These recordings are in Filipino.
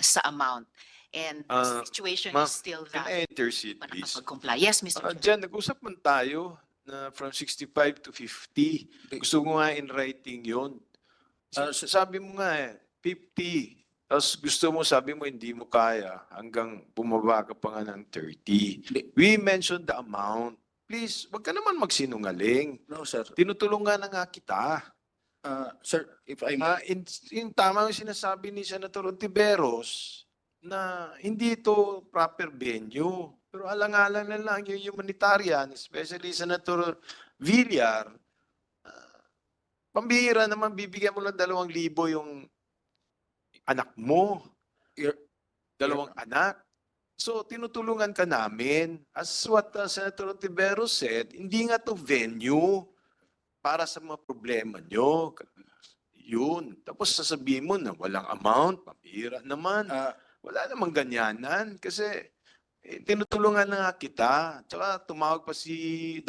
sa amount. And the situation Ma'am, is still can that I intercede, please? comply. Yes, Mr. Chair. Diyan, nag-usap man tayo na from 65 to 50. Gusto ko nga in writing yun. Sabi mo nga 50. Tapos gusto mo, sabi mo hindi mo kaya hanggang bumaba ka pa nga ng 30. We mentioned the amount. Please, wag ka naman magsinungaling. No, sir. Tinutulungan na nga kita. Sir, if I may. Yung tama yung sinasabi ni Senator Ontiveros na hindi ito proper venue. Pero alang-alang na lang yung humanitarian, especially Senator Villar, pambihira naman bibigyan mo lang 2,000 yung anak mo. Dalawang anak. So, tinutulungan ka namin. As what Senator Ontiveros said, hindi nga to venue para sa mga problema nyo. Yun. Tapos sasabihin mo na walang amount, pambihira naman. Wala namang ganyanan kasi tinutulungan na nga kita. Tsaka tumawag pa si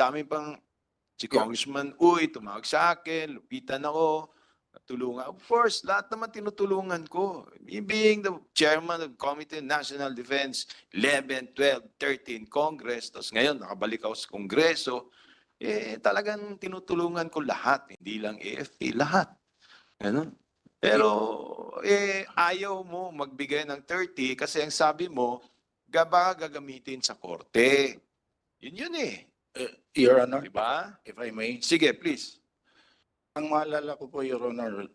Congressman Uy, tumawag sa akin, lupitan ako, tulungan. Of course, lahat naman tinutulungan ko. Me being the chairman of Committee on National Defense, 11, 12, 13 Congress, tapos ngayon nakabalik ako sa Kongreso, talagang tinutulungan ko lahat, hindi lang AFP, lahat. Ganun. Pero ayaw mo magbigay ng 30 kasi ang sabi mo, baka gagamitin sa korte. Yun Your Honor, diba? if I may. Sige, please. Ang maalala ko po, Your Honor,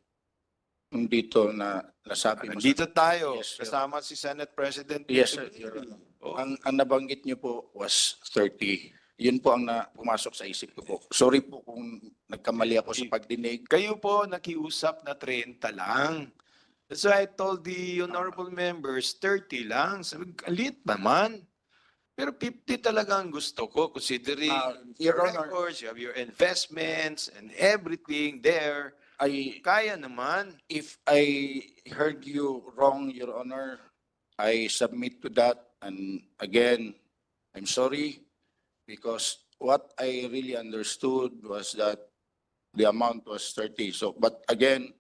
dito na nasabi mo. Nandito tayo, Yes, kasama si Senate President. Yes, sir, Your Honor. Oh. Ang nabanggit niyo po was 30. Yun po ang pumasok sa isip ko po. Sorry po kung nagkamali ako sa pagdinig. Kayo po nakiusap na 30 lang. That's why I told the honorable members, 30 lang. Sabi, alit naman. Pero 50 talaga ang gusto ko, considering Your your Honor, records, you have your investments and everything there. Kaya naman. If I heard you wrong, Your Honor, I submit to that. And again, I'm sorry because what I really understood was that the amount was 30. So, but again,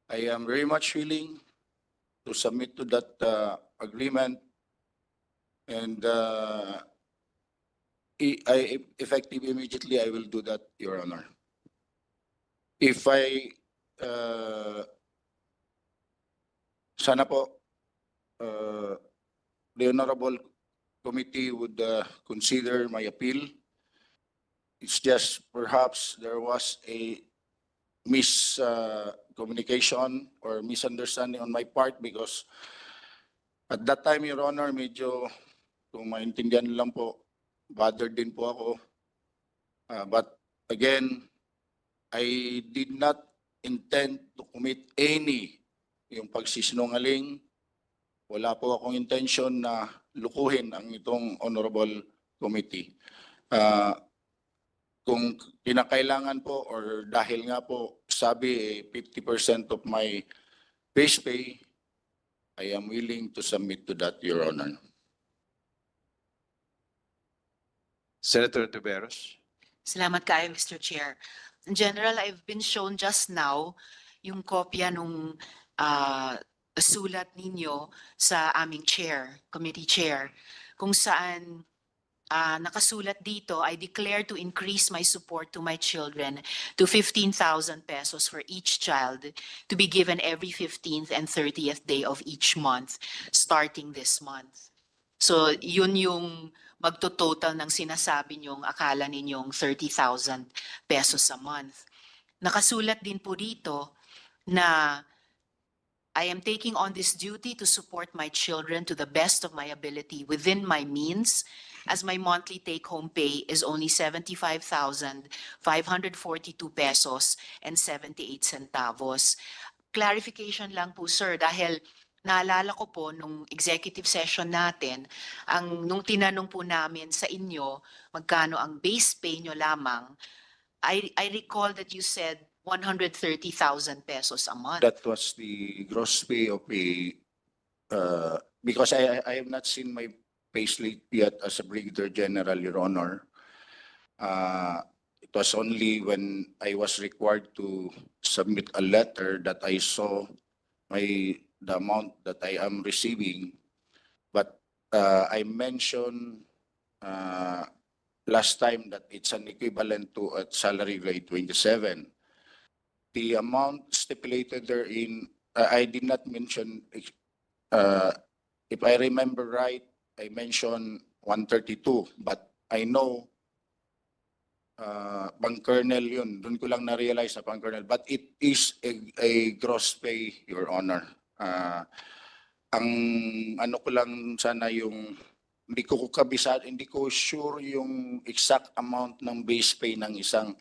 I am very much willing to submit to that agreement. And effective immediately, I will do that, Your Honor. If sana po, the Honorable Committee would consider my appeal. It's just perhaps there was a miscommunication or misunderstanding on my part because at that time, Your Honor, medyo kung maintindihan lang po, bothered din po ako. But again, I did not intend to commit any yung pagsisinungaling. Wala po akong intention na lukuhin ang itong Honorable Committee. Kung kinakailangan po or dahil nga po sabi 50% of my base pay, I am willing to submit to that, Your Honor. Senator Ontiveros. Salamat kayo, Mr. Chair. In general, I've been shown just now yung kopya nung sulat ninyo sa aming committee chair, kung saan nakasulat dito, I declare to increase my support to my children to 15,000 pesos for each child to be given every 15th and 30th day of each month, starting this month. So yun yung magtototal ng sinasabi nyong akala ninyong 30,000 pesos a month. Nakasulat din po dito na I am taking on this duty to support my children to the best of my ability within my means, as my monthly take-home pay is only 75,542 pesos and 78 centavos. Clarification lang po, sir, dahil naalala ko po nung executive session natin, nung tinanong po namin sa inyo magkano ang base pay nyo lamang, I recall that you said 130,000 pesos a month. That was the gross pay of because I have not seen my payslip yet as a Brigadier General, Your Honor. It was only when I was required to submit a letter that I saw my the amount that I am receiving, but I mentioned last time that it's an equivalent to a salary grade 27. The amount stipulated therein, I did not mention, if I remember right, I mentioned 132, but I know pang colonel yun, dun ko lang na-realize na pang colonel, but it is a gross pay, Your Honor. Ang ano ko lang sana yung hindi ko kabisa, hindi ko sure yung exact amount ng base pay ng isang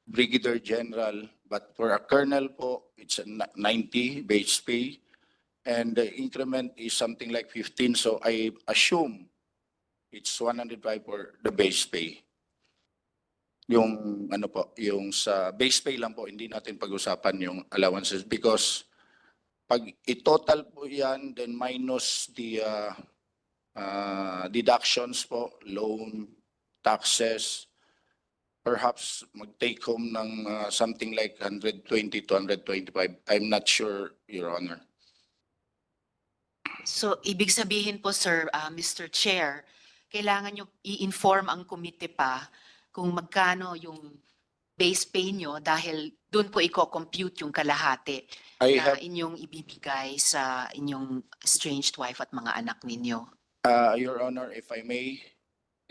brigadier general, but for a colonel po, it's a 90 base pay, and the increment is something like 15, so I assume it's 105 for the base pay. Yung ano po, yung sa base pay lang po, hindi natin pag-usapan yung allowances because pag i-total po yan, then minus the deductions po, loan, taxes, perhaps mag-take home ng something like 120 to 125. I'm not sure, Your Honor. So, ibig sabihin po, sir, Mr. Chair, kailangan nyo i-inform ang komite pa kung magkano yung base pay nyo dahil doon po i-compute yung kalahati I na have, inyong ibibigay sa inyong estranged wife at mga anak ninyo. Your Honor, if I may,